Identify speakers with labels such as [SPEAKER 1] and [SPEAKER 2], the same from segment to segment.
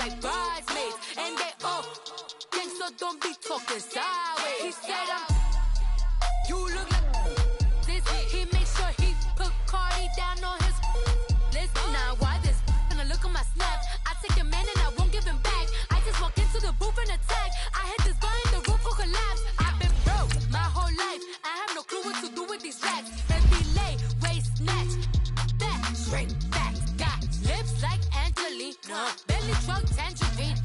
[SPEAKER 1] like bridesmaids. And they all think so, don't be talking sideways. He said you look like this. He made sure he put Cardi down on his list. Now why this? Gonna look at my snap. I take a man and I won't give him back. I just walk into the booth and attack. I hit this guy in the roof will collapse. I've been broke my whole life. I have no clue what to do with these racks. Heavy lay, waist snatch, back, shrink back. Got lips like Angelina, belly truck tangerine.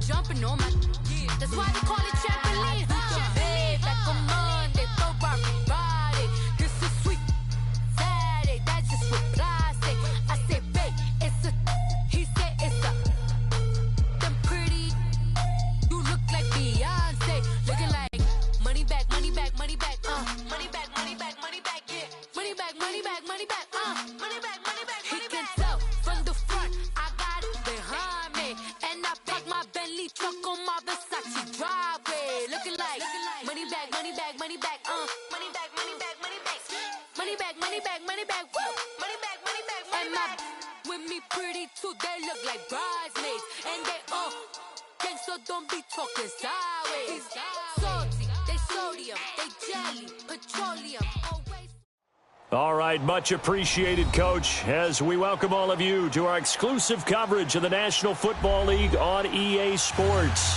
[SPEAKER 1] Jumping on my, that's why they call it trampoline. Babe, like a Monday, throw Barbie body. This is sweet Saturday, that's just with plastic. I say, babe, it's a, he said it's a, them pretty, you look like Beyonce. Looking like money back, money back, money back, money back, money back, money back, yeah. Money back, money back, money back, money back, money back. He can tell from the front, I got it behind me. And I park my Bentley truck on my Versace driveway. Looking like money back, money back, money back, money back, money back, money back. Money back, money back, money back, woo. Money back, money back, money back. With me pretty too, they look like bridesmaids. And they all think so, don't be talking sideways. Salty, they sodium, they jelly, petroleum, always.
[SPEAKER 2] All right, much appreciated, Coach, as we welcome all of you to our exclusive coverage of the National Football League on EA Sports.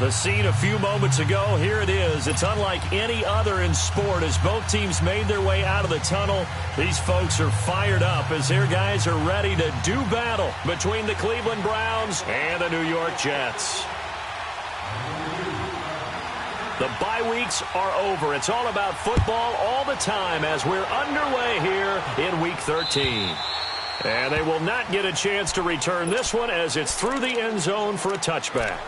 [SPEAKER 2] The scene a few moments ago, here it is. It's unlike any other in sport as both teams made their way out of the tunnel. These folks are fired up as their guys are ready to do battle between the Cleveland Browns and the New York Jets. The bye weeks are over. It's all about football all the time as we're underway here in Week 13. And they will not get a chance to return this one as it's through the end zone for a touchback.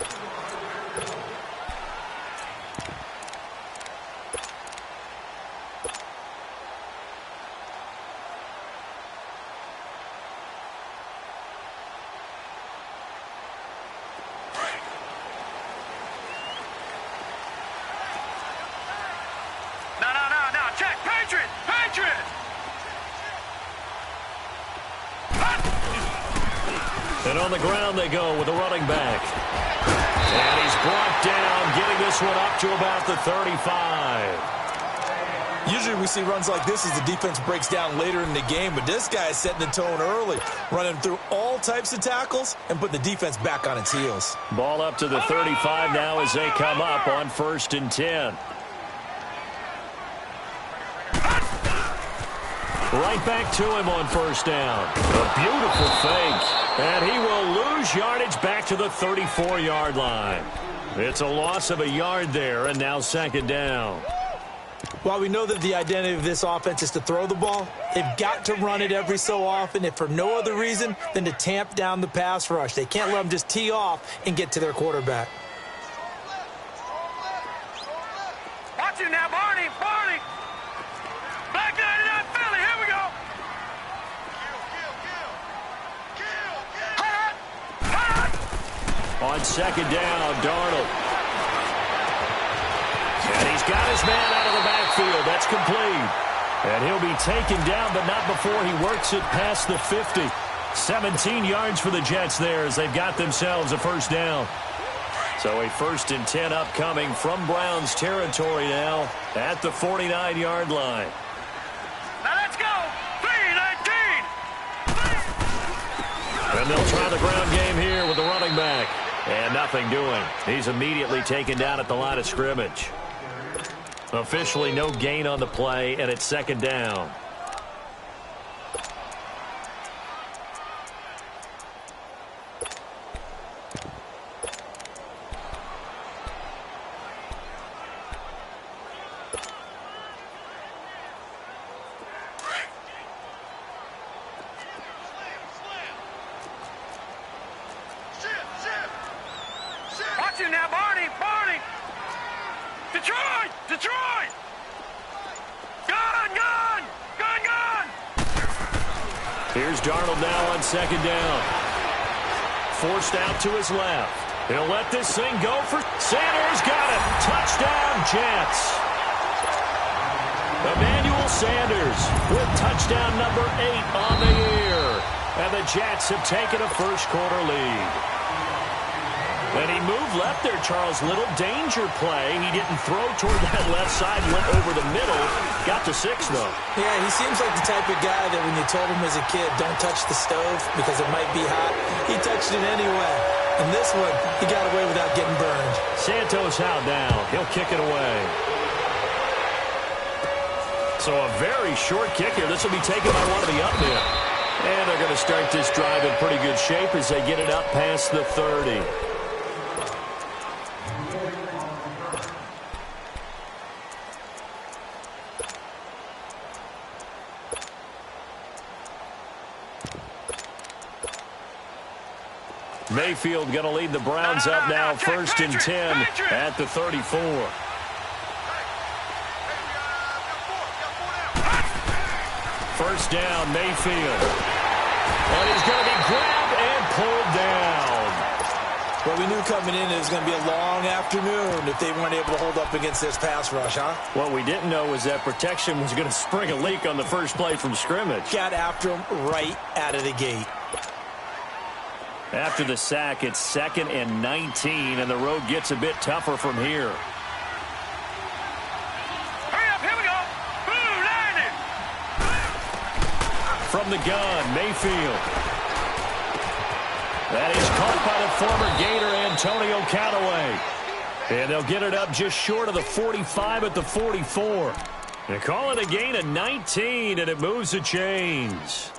[SPEAKER 2] And on the ground they go with the running back. And he's brought down, getting this one up to about the 35.
[SPEAKER 3] Usually we see runs like this as the defense breaks down later in the game, but this guy is setting the tone early, running through all types of tackles and putting the defense back on its heels.
[SPEAKER 2] Ball up to the 35 now as they come up on 1st and 10. Right back to him on 1st down. A beautiful fake. And he will lose yardage back to the 34-yard line. It's a loss of a yard there, and now 2nd down.
[SPEAKER 3] While we know that the identity of this offense is to throw the ball, they've got to run it every so often, if for no other reason than to tamp down the pass rush. They can't let them just tee off and get to their quarterback.
[SPEAKER 4] Watch it now, Barney. Black 99 Philly, here we go.
[SPEAKER 2] On 2nd down, Darnold. And he's got his man out of the backfield. That's complete. And he'll be taken down, but not before he works it past the 50. 17 yards for the Jets there as they've got themselves a 1st down. So a 1st and 10 upcoming from Browns territory now at the 49-yard line.
[SPEAKER 4] Now let's go. 3-19.
[SPEAKER 2] And they'll try the ground game here with the running back. And nothing doing. He's immediately taken down at the line of scrimmage. Officially no gain on the play, and it's 2nd down.
[SPEAKER 4] Now, Barney! Detroit! Gun!
[SPEAKER 2] Here's Darnold now on 2nd down. Forced out to his left. He'll let this thing go for Sanders. Got it. Touchdown, Jets. Emmanuel Sanders with touchdown number 8 on the year. And the Jets have taken a first quarter lead. And he moved left there, Charles. Little danger play. He didn't throw toward that left side, went over the middle. Got to 6, though.
[SPEAKER 3] Yeah, he seems like the type of guy that when you told him as a kid, don't touch the stove because it might be hot, he touched it anyway. And this one, he got away without getting burned.
[SPEAKER 2] Santos out now. He'll kick it away. So a very short kick here. This will be taken by one of the up men. And they're going to start this drive in pretty good shape as they get it up past the 30. Mayfield going to lead the Browns up now, 1st and 10 at the 34. First down, Mayfield. And he's going to be grabbed and pulled down.
[SPEAKER 3] Well, we knew coming in it was going to be a long afternoon if they weren't able to hold up against this pass rush, huh?
[SPEAKER 2] What we didn't know was that protection was going to spring a leak on the first play from scrimmage.
[SPEAKER 3] Got after him right out of the gate.
[SPEAKER 2] After the sack, it's 2nd and 19, and the road gets a bit tougher from here.
[SPEAKER 4] Hurry up, here we go. Blue, landing.
[SPEAKER 2] From the gun, Mayfield. That is caught by the former Gator, Antonio Callaway. And they'll get it up just short of the 45 at the 44. They call it a gain of 19, and it moves the chains.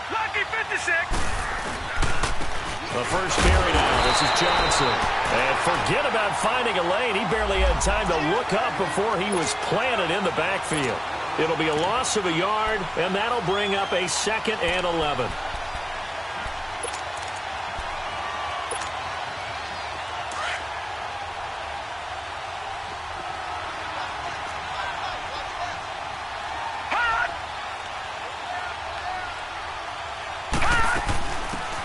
[SPEAKER 4] Lucky 56.
[SPEAKER 2] The first carry now. This is Johnson. And forget about finding a lane. He barely had time to look up before he was planted in the backfield. It'll be a loss of a yard, and that'll bring up a 2nd and 11.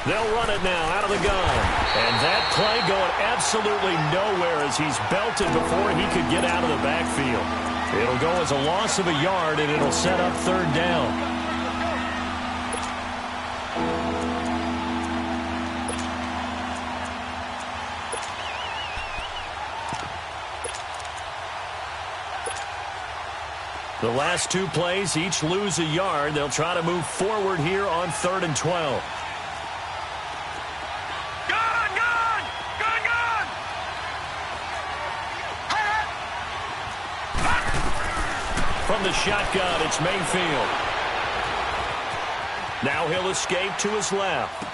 [SPEAKER 2] They'll run it now out of the gun. And that play going absolutely nowhere as he's belted before he could get out of the backfield. It'll go as a loss of a yard, and it'll set up 3rd down. The last 2 plays each lose a yard. They'll try to move forward here on 3rd and 12. From the shotgun, it's Mayfield. Now he'll escape to his left.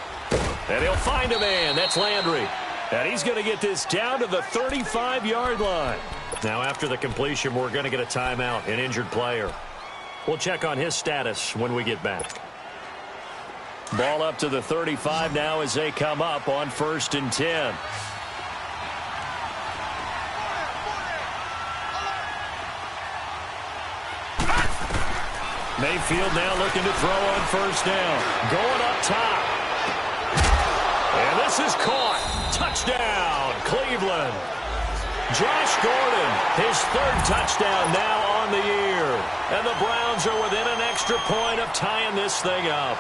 [SPEAKER 2] And he'll find a man. That's Landry. And he's going to get this down to the 35-yard line. Now after the completion, we're going to get a timeout, an injured player. We'll check on his status when we get back. Ball up to the 35 now as they come up on 1st and 10. Mayfield now looking to throw on 1st down. Going up top. And this is caught. Touchdown, Cleveland. Josh Gordon, his 3rd touchdown now on the year. And the Browns are within an extra point of tying this thing up.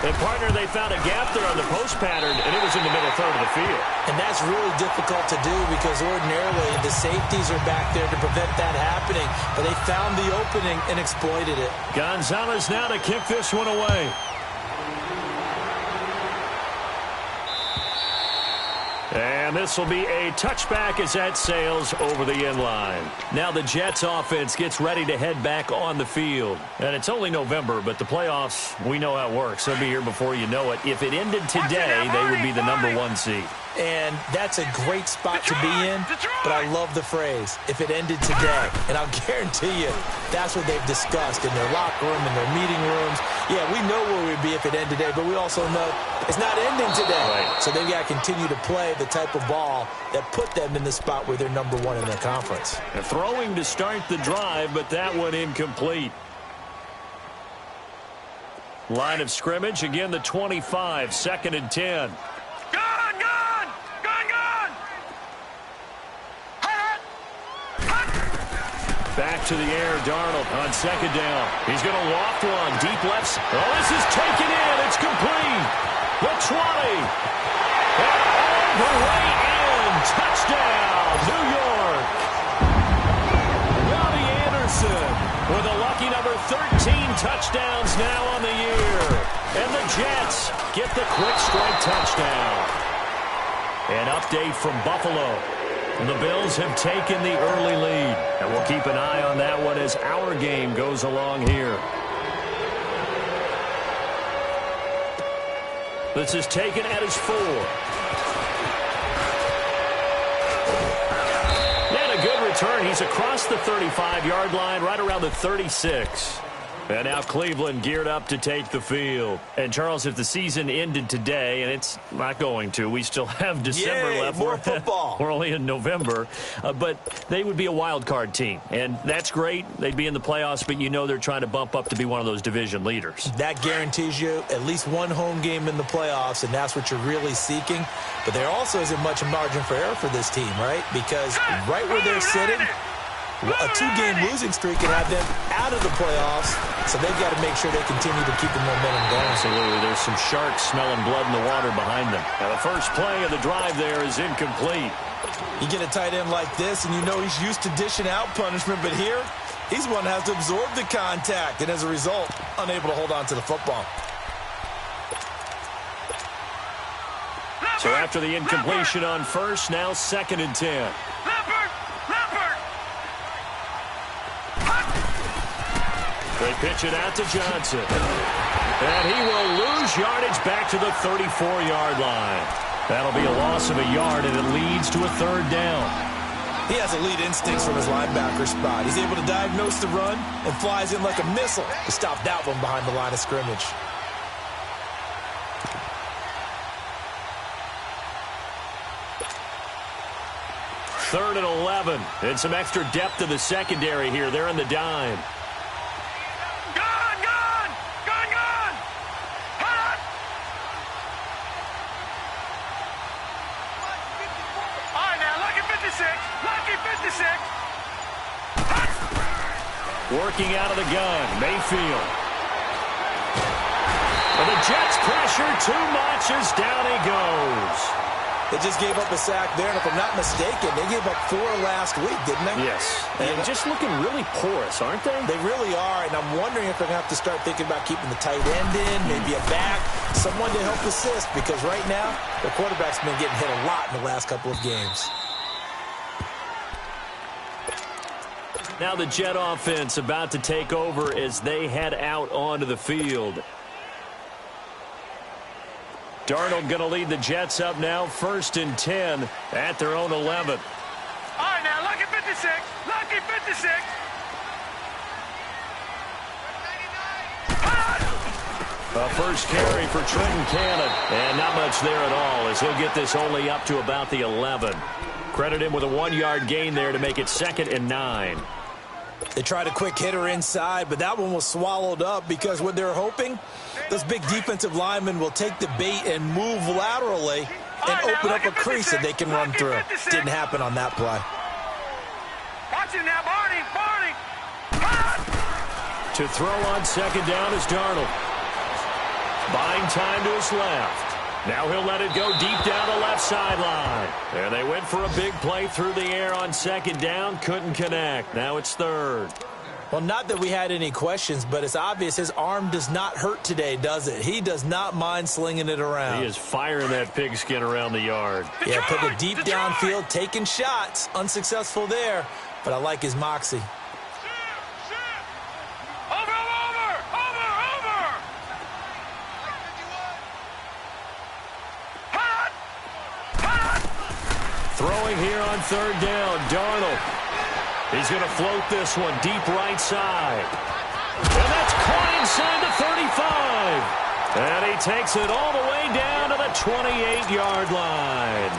[SPEAKER 2] And, partner, they found a gap there on the post pattern, and it was in the middle 3rd of the field.
[SPEAKER 3] And that's really difficult to do because ordinarily the safeties are back there to prevent that happening. But they found the opening and exploited it.
[SPEAKER 2] Gonzalez now to kick this one away. And this will be a touchback as that sails over the end line. Now the Jets offense gets ready to head back on the field. And it's only November, but the playoffs, we know how it works. They'll be here before you know it. If it ended today, they would be the #1 seed.
[SPEAKER 3] And that's a great spot to be in, but I love the phrase, if it ended today. And I'll guarantee you, that's what they've discussed in their locker room, in their meeting rooms. Yeah, we know where we'd be if it ended today, but we also know it's not ending today.
[SPEAKER 2] Right.
[SPEAKER 3] So they've got to continue to play the type of ball that put them in the spot where they're #1 in their conference.
[SPEAKER 2] And throwing to start the drive, but that one incomplete. Line of scrimmage, again the 25, 2nd and 10.
[SPEAKER 4] Gun!
[SPEAKER 2] Back to the air, Darnold on second down. He's going to loft one. Deep left. Oh, this is taken in. It's complete. The 20. And all the way in. Touchdown, New York. Robbie Anderson with a lucky number 13 touchdowns now on the year. And the Jets get the quick strike touchdown. An update from Buffalo. The Bills have taken the early lead, and we'll keep an eye on that one as our game goes along here. This is taken at his 4. And a good return. He's across the 35-yard line, right around the 36. And now Cleveland geared up to take the field. And, Charles, if the season ended today, and it's not going to, we still have December left.
[SPEAKER 3] More football.
[SPEAKER 2] We're only in November. But they would be a wild card team. And that's great. They'd be in the playoffs, but you know they're trying to bump up to be one of those division leaders.
[SPEAKER 3] That guarantees you at least one home game in the playoffs, and that's what you're really seeking. But there also isn't much margin for error for this team, right? Because right where they're sitting, a 2-game losing streak can have them out of the playoffs, so they've got to make sure they continue to keep the momentum going.
[SPEAKER 2] Absolutely. There's some sharks smelling blood in the water behind them. Now, the first play of the drive there is incomplete.
[SPEAKER 3] You get a tight end like this, and you know he's used to dishing out punishment, but here, he's one that has to absorb the contact, and as a result, unable to hold on to the football.
[SPEAKER 2] So after the incompletion on first, now 2nd and 10. They pitch it out to Johnson. And he will lose yardage back to the 34-yard line. That'll be a loss of a yard, and it leads to a 3rd down.
[SPEAKER 3] He has elite instincts from his linebacker spot. He's able to diagnose the run and flies in like a missile to stop that one behind the line of scrimmage.
[SPEAKER 2] Third and 11. And some extra depth to the secondary here. They're in the dime. Working out of the gun, Mayfield. And the Jets pressure too much as down he goes.
[SPEAKER 3] They just gave up a sack there, and if I'm not mistaken, they gave up 4 last week, didn't they?
[SPEAKER 2] Yes. And just looking really porous, aren't they?
[SPEAKER 3] They really are, and I'm wondering if they're going to have to start thinking about keeping the tight end in, maybe a back, someone to help assist, because right now, the quarterback's been getting hit a lot in the last couple of games.
[SPEAKER 2] Now the Jet offense about to take over as they head out onto the field. Darnold going to lead the Jets up now, 1st and 10 at their own 11.
[SPEAKER 4] All right, now, lucky 56. Lucky 56.
[SPEAKER 2] A first carry for Trenton Cannon. And not much there at all as he'll get this only up to about the 11. Credit him with a 1-yard gain there to make it 2nd and 9.
[SPEAKER 3] They tried a quick hitter inside, but that one was swallowed up because what they're hoping, those big defensive linemen will take the bait and move laterally and open up a crease that they can run through. Didn't happen on that play.
[SPEAKER 4] Watch it now, Barney.
[SPEAKER 2] To throw on 2nd down is Darnold. Buying time to his left. Now he'll let it go deep down the left sideline. And they went for a big play through the air on 2nd down. Couldn't connect. Now it's 3rd.
[SPEAKER 3] Well, not that we had any questions, but it's obvious his arm does not hurt today, does it? He does not mind slinging it around.
[SPEAKER 2] He is firing that pigskin around the yard.
[SPEAKER 3] Yeah, putting it deep downfield, taking shots. Unsuccessful there, but I like his moxie.
[SPEAKER 2] Throwing here on 3rd down, Darnold. He's going to float this one deep right side. And that's caught inside the 35. And he takes it all the way down to the 28-yard line.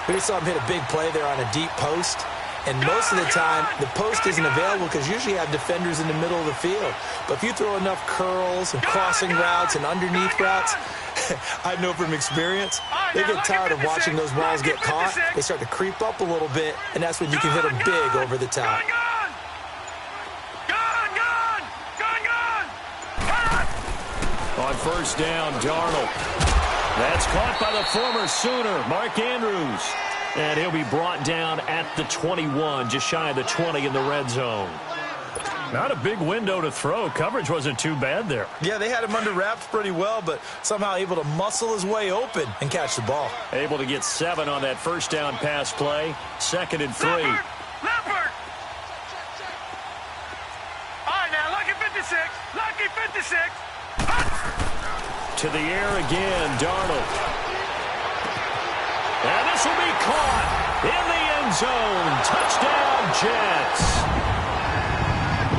[SPEAKER 3] We saw him hit a big play there on a deep post. And most of the time, the post isn't available because usually you have defenders in the middle of the field. But if you throw enough curls and crossing routes and underneath routes, I know from experience, they get tired of watching those balls get caught. They start to creep up a little bit, and that's when you can hit them big over the top.
[SPEAKER 2] On first down, Darnold. That's caught by the former Sooner, Mark Andrews. And he'll be brought down at the 21, just shy of the 20 in the red zone. Not a big window to throw. Coverage wasn't too bad there.
[SPEAKER 3] Yeah, they had him under wraps pretty well, but somehow able to muscle his way open and catch the ball.
[SPEAKER 2] Able to get 7 on that first down pass play. 2nd and 3.
[SPEAKER 4] Leopard! All right, now, lucky 56. Lucky 56.
[SPEAKER 2] To the air again, Darnold. And this will be caught in the end zone. Touchdown, Jets.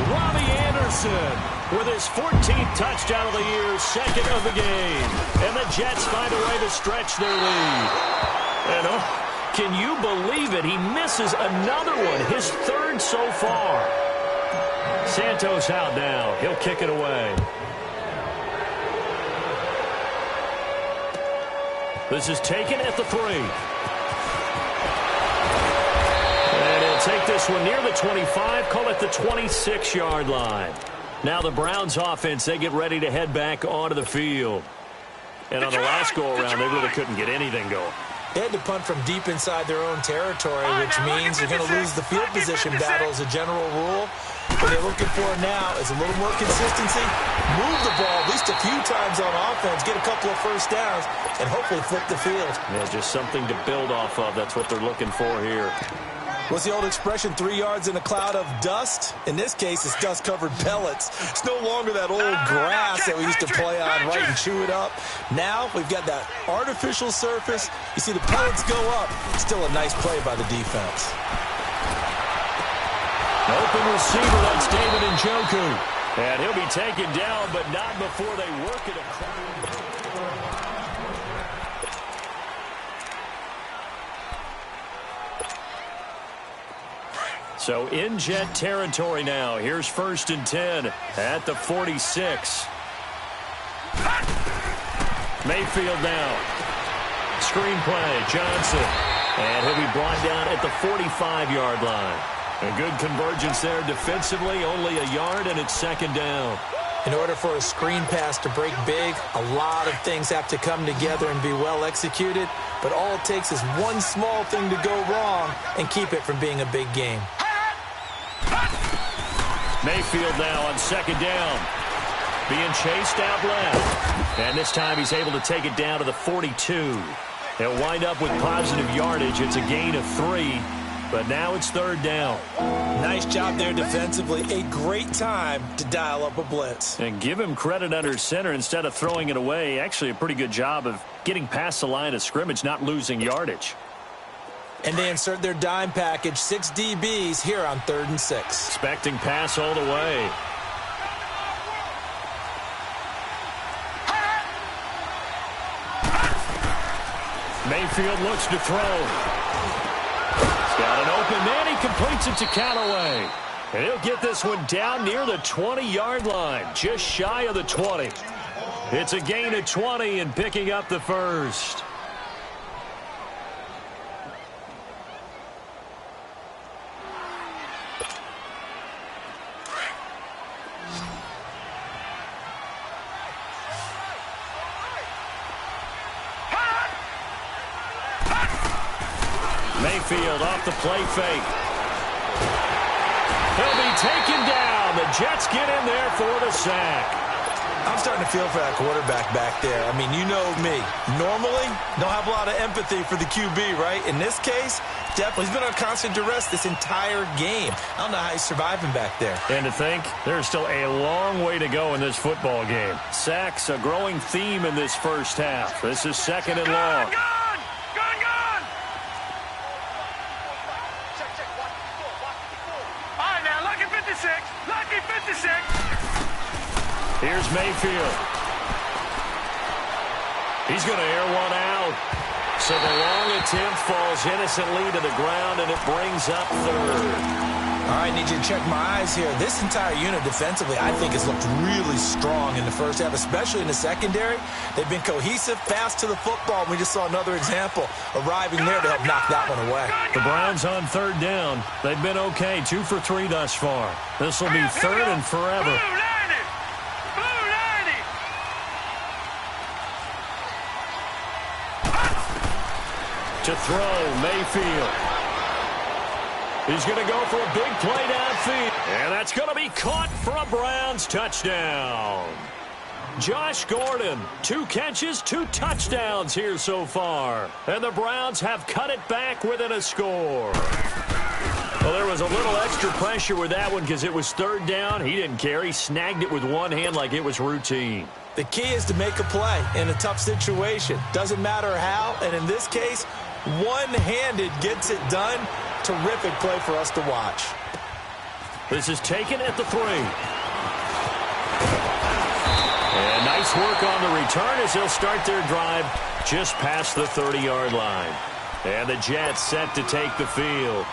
[SPEAKER 2] Robbie Anderson with his 14th touchdown of the year, 2nd of the game. And the Jets find a way to stretch their lead. And can you believe it? He misses another one, his 3rd so far. Santos out now. He'll kick it away. This is taken at the 3. And he'll take this one near the 25, call it the 26-yard line. Now the Browns offense, they get ready to head back onto the field. And on the last go-around, they really couldn't get anything going.
[SPEAKER 3] They had to punt from deep inside their own territory, which means you're going to lose the field position battle as a general rule. What they're looking for now is a little more consistency, move the ball at least a few times on offense, get a couple of first downs, and hopefully flip the field.
[SPEAKER 2] Yeah, just something to build off of. That's what they're looking for here.
[SPEAKER 3] What's the old expression, 3 yards in a cloud of dust? In this case, it's dust-covered pellets. It's no longer that old grass that we used to play on, right, and chew it up. Now we've got that artificial surface. You see the pellets go up. Still a nice play by the defense.
[SPEAKER 2] Open receiver, that's David Njoku. And he'll be taken down, but not before they work it across. So in Jet territory now. Here's 1st and 10 at the 46. Mayfield now. Screenplay, Johnson. And he'll be brought down at the 45-yard line. A good convergence there defensively, only a yard, and it's 2nd down.
[SPEAKER 3] In order for a screen pass to break big, a lot of things have to come together and be well executed. But all it takes is one small thing to go wrong and keep it from being a big game.
[SPEAKER 2] Mayfield now on 2nd down. Being chased out left. And this time he's able to take it down to the 42. They'll wind up with positive yardage. It's a gain of 3. But now it's 3rd down.
[SPEAKER 3] Nice job there defensively. A great time to dial up a blitz.
[SPEAKER 2] And give him credit under center instead of throwing it away. Actually a pretty good job of getting past the line of scrimmage, not losing yardage.
[SPEAKER 3] And they insert their dime package, 6 DBs here on 3rd and 6.
[SPEAKER 2] Expecting pass all the way. Mayfield looks to throw. Got an open man. He completes it to Callaway. And he'll get this one down near the 20-yard line, just shy of the 20. It's a gain of 20 and picking up the 1st. Mayfield off the play fake. He'll be taken down. The Jets get in there for the sack.
[SPEAKER 3] I'm starting to feel for that quarterback back there. I mean, you know me. Normally, don't have a lot of empathy for the QB, right? In this case, definitely he's been on constant duress this entire game. I don't know how he's surviving back there.
[SPEAKER 2] And to think, there's still a long way to go in this football game. Sacks, a growing theme in this first half. This is 2nd and long. Here's Mayfield. He's going to air one out. So the long attempt falls innocently to the ground, and it brings up 3rd.
[SPEAKER 3] All right, need you to check my eyes here. This entire unit defensively, I think, has looked really strong in the first half, especially in the secondary. They've been cohesive, fast to the football. We just saw another example arriving there to help knock that one away.
[SPEAKER 2] The Browns on 3rd down. They've been okay, 2 for 3 thus far. This will be 3rd and forever. To throw, Mayfield. He's going to go for a big play downfield. And that's going to be caught for a Browns touchdown. Josh Gordon, 2 catches, 2 touchdowns here so far. And the Browns have cut it back within a score. Well, there was a little extra pressure with that one because it was 3rd down. He didn't care. He snagged it with one hand like it was routine.
[SPEAKER 3] The key is to make a play in a tough situation. Doesn't matter how, and in this case, one-handed gets it done. Terrific play for us to watch.
[SPEAKER 2] This is taken at the 3. And nice work on the return as they'll start their drive just past the 30-yard line. And the Jets set to take the field.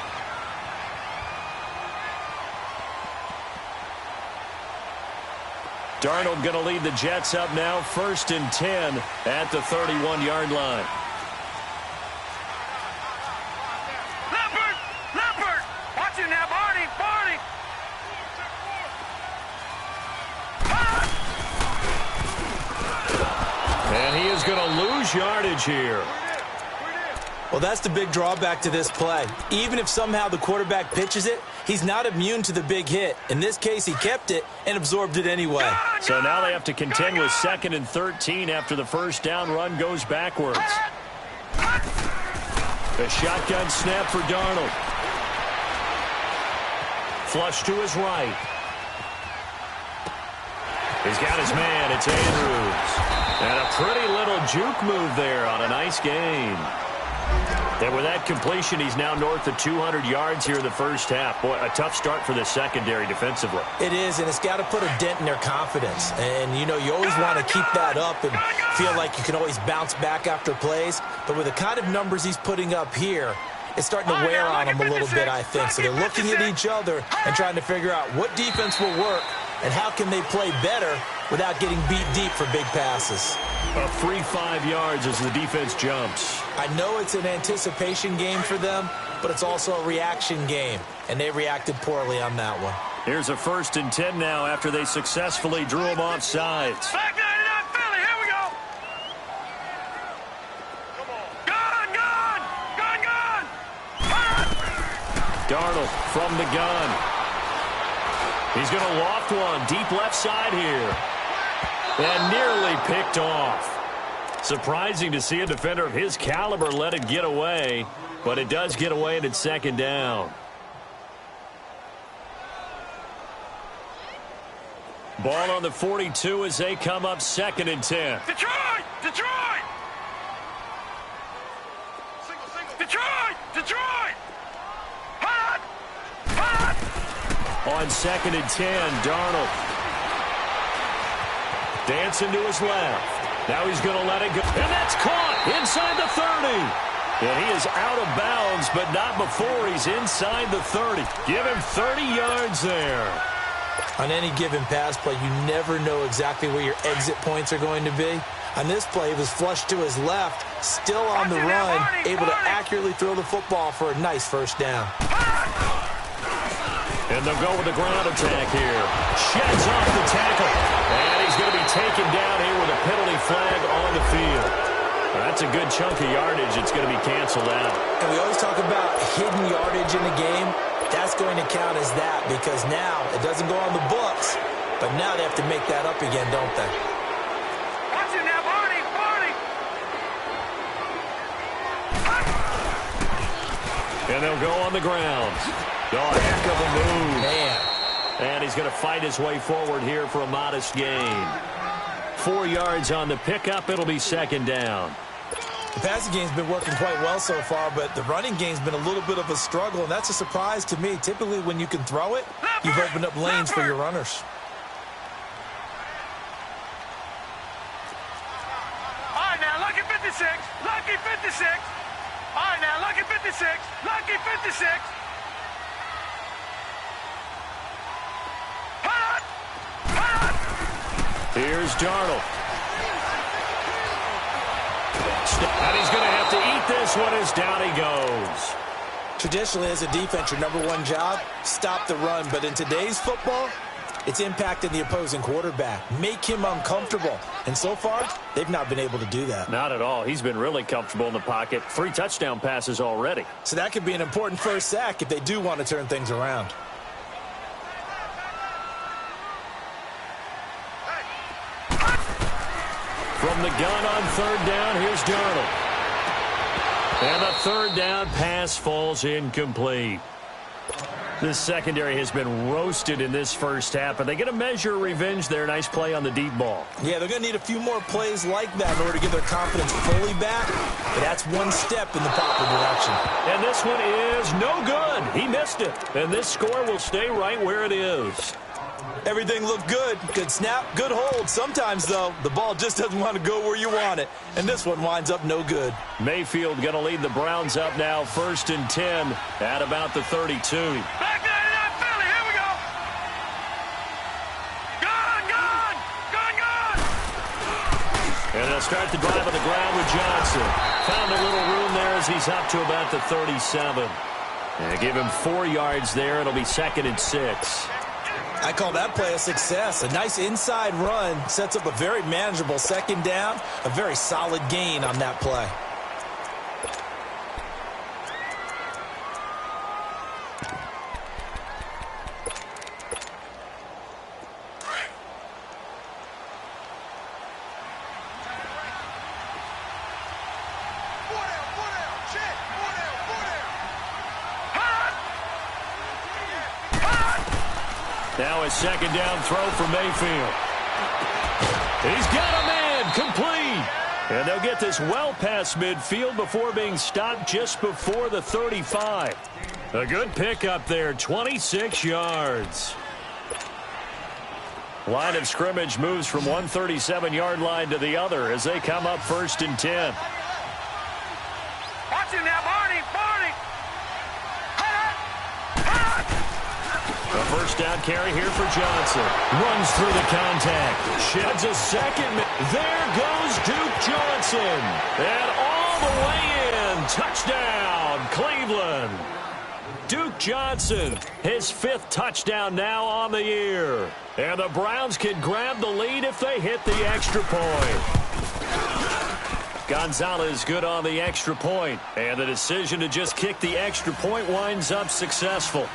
[SPEAKER 2] Darnold going to lead the Jets up now, 1st and 10 at the 31-yard line.
[SPEAKER 4] Leopard! Watch him now, Barney!
[SPEAKER 2] And he is going to lose yardage here.
[SPEAKER 3] Well, that's the big drawback to this play. Even if somehow the quarterback pitches it, he's not immune to the big hit. In this case, he kept it and absorbed it anyway.
[SPEAKER 2] So now they have to contend with 2nd and 13 after the first down run goes backwards. A shotgun snap for Darnold. Flush to his right. He's got his man. It's Andrews. And a pretty little juke move there on a nice gain. And with that completion, he's now north of 200 yards here in the first half. Boy, a tough start for the secondary defensively.
[SPEAKER 3] It is, and it's got to put a dent in their confidence. And, you know, you always want to keep that up and feel like you can always bounce back after plays. But with the kind of numbers he's putting up here, it's starting to wear on them a little bit, I think. So they're looking at each other and trying to figure out what defense will work and how can they play better without getting beat deep for big passes.
[SPEAKER 2] A free 5 yards as the defense jumps.
[SPEAKER 3] I know it's an anticipation game for them, but it's also a reaction game, and they reacted poorly on that one.
[SPEAKER 2] Here's a 1st and 10 now after they successfully drew him off sides.
[SPEAKER 4] Back 99 Philly, here we go. Come on. Gun!
[SPEAKER 2] Darnold from the gun. He's going to loft one deep left side here. And nearly picked off. Surprising to see a defender of his caliber let it get away, but it does get away and it's 2nd down. Ball on the 42 as they come up 2nd and 10.
[SPEAKER 4] Detroit! Hot!
[SPEAKER 2] On 2nd and 10, Darnold. Dancing to his left. Now he's going to let it go. And that's caught inside the 30. And he is out of bounds, but not before he's inside the 30. Give him 30 yards there.
[SPEAKER 3] On any given pass play, you never know exactly where your exit points are going to be. On this play, he was flushed to his left, still on the run, able to accurately throw the football for a nice 1st down.
[SPEAKER 2] And they'll go with the ground attack here. Sheds off the tackle. And he's going to be taken down here with a penalty flag on the field. That's a good chunk of yardage. It's going to be canceled out.
[SPEAKER 3] And we always talk about hidden yardage in a game. That's going to count as that because now it doesn't go on the books, but now they have to make that up again, don't they?
[SPEAKER 4] Watch it now, Barney!
[SPEAKER 2] And they'll go on the ground. Oh, heck of a move.
[SPEAKER 3] Man.
[SPEAKER 2] And he's going to fight his way forward here for a modest gain. 4 yards on the pickup. It'll be 2nd down.
[SPEAKER 3] The passing game's been working quite well so far, but the running game's been a little bit of a struggle, and that's a surprise to me. Typically, when you can throw it, you've opened up lanes for your runners.
[SPEAKER 4] All right, now, lucky 56. Lucky 56. All right, now, lucky 56. Lucky 56.
[SPEAKER 2] Here's Darnold. And he's going to have to eat this one as down he goes.
[SPEAKER 3] Traditionally, as a defense, your #1 job, stop the run. But in today's football, it's impacting the opposing quarterback. Make him uncomfortable. And so far, they've not been able to do that.
[SPEAKER 2] Not at all. He's been really comfortable in the pocket. 3 touchdown passes already.
[SPEAKER 3] So that could be an important first sack if they do want to turn things around.
[SPEAKER 2] From the gun on 3rd down, here's Darnold. And the 3rd down pass falls incomplete. This secondary has been roasted in this first half, but they get a measure of revenge there. Nice play on the deep ball.
[SPEAKER 3] Yeah, they're going to need a few more plays like that in order to get their confidence fully back. But that's one step in the proper direction.
[SPEAKER 2] And this one is no good. He missed it. And this score will stay right where it is.
[SPEAKER 3] Everything looked good. Good snap, good hold. Sometimes, though, the ball just doesn't want to go where you want it. And this one winds up no good.
[SPEAKER 2] Mayfield going to lead the Browns up now, 1st and 10 at about the 32.
[SPEAKER 4] Back there in that Philly. Here we go. Gone.
[SPEAKER 2] And they'll start the drive on the ground with Johnson. Found a little room there as he's up to about the 37. And give him 4 yards there. It'll be 2nd and 6.
[SPEAKER 3] I call that play a success. A nice inside run sets up a very manageable 2nd down. A very solid gain on that play.
[SPEAKER 2] Now a 2nd down throw for Mayfield. He's got a man complete. And they'll get this well past midfield before being stopped just before the 35. A good pickup there, 26 yards. Line of scrimmage moves from one 37-yard line to the other as they come up 1st and 10.
[SPEAKER 4] Watch him now, Barney.
[SPEAKER 2] A 1st down carry here for Johnson. Runs through the contact. Sheds a 2nd. There goes Duke Johnson. And all the way in. Touchdown, Cleveland. Duke Johnson, his 5th touchdown now on the year. And the Browns can grab the lead if they hit the extra point. Gonzalez good on the extra point. And the decision to just kick the extra point winds up successful.